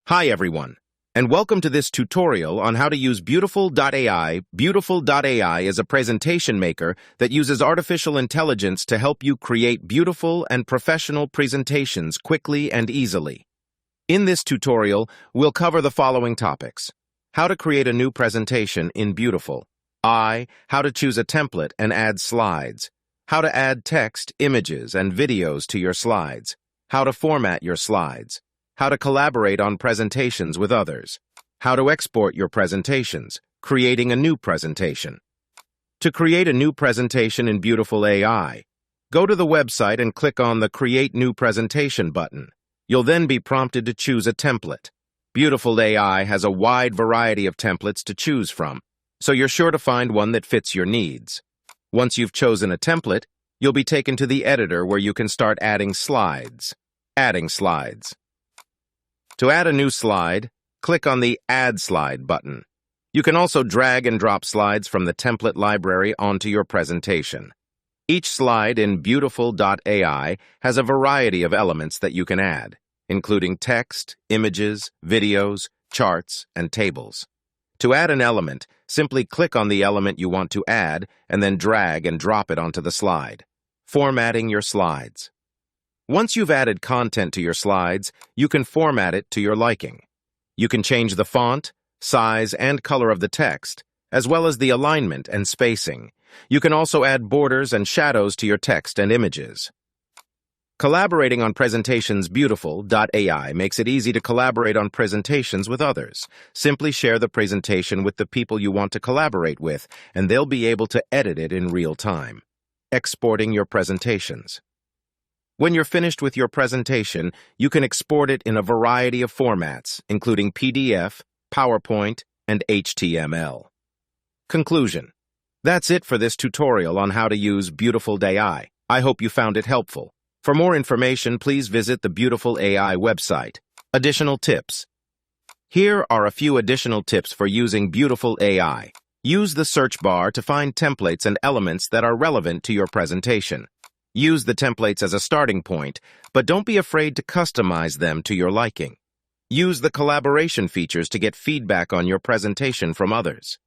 Hi everyone, and welcome to this tutorial on how to use Beautiful.ai. Beautiful.ai is a presentation maker that uses artificial intelligence to help you create beautiful and professional presentations quickly and easily. In this tutorial, we'll cover the following topics: how to create a new presentation in Beautiful.ai, how to choose a template and add slides, how to add text, images, and videos to your slides, how to format your slides, how to collaborate on presentations with others, how to export your presentations, creating a new presentation. To create a new presentation in Beautiful.ai, go to the website and click on the Create New Presentation button. You'll then be prompted to choose a template. Beautiful.ai has a wide variety of templates to choose from, so you're sure to find one that fits your needs. Once you've chosen a template, you'll be taken to the editor where you can start adding slides. Adding slides. To add a new slide, click on the Add Slide button. You can also drag and drop slides from the template library onto your presentation. Each slide in Beautiful.ai has a variety of elements that you can add, including text, images, videos, charts, and tables. To add an element, simply click on the element you want to add and then drag and drop it onto the slide. Formatting your slides. Once you've added content to your slides, you can format it to your liking. You can change the font, size, and color of the text, as well as the alignment and spacing. You can also add borders and shadows to your text and images. Collaborating on presentations. Beautiful.ai makes it easy to collaborate on presentations with others. Simply share the presentation with the people you want to collaborate with, and they'll be able to edit it in real time. Exporting your presentations. When you're finished with your presentation, you can export it in a variety of formats, including PDF, PowerPoint, and HTML. Conclusion. That's it for this tutorial on how to use Beautiful.ai. I hope you found it helpful. For more information, please visit the Beautiful.ai website. Additional tips. Here are a few additional tips for using Beautiful.ai. Use the search bar to find templates and elements that are relevant to your presentation. Use the templates as a starting point, but don't be afraid to customize them to your liking. Use the collaboration features to get feedback on your presentation from others.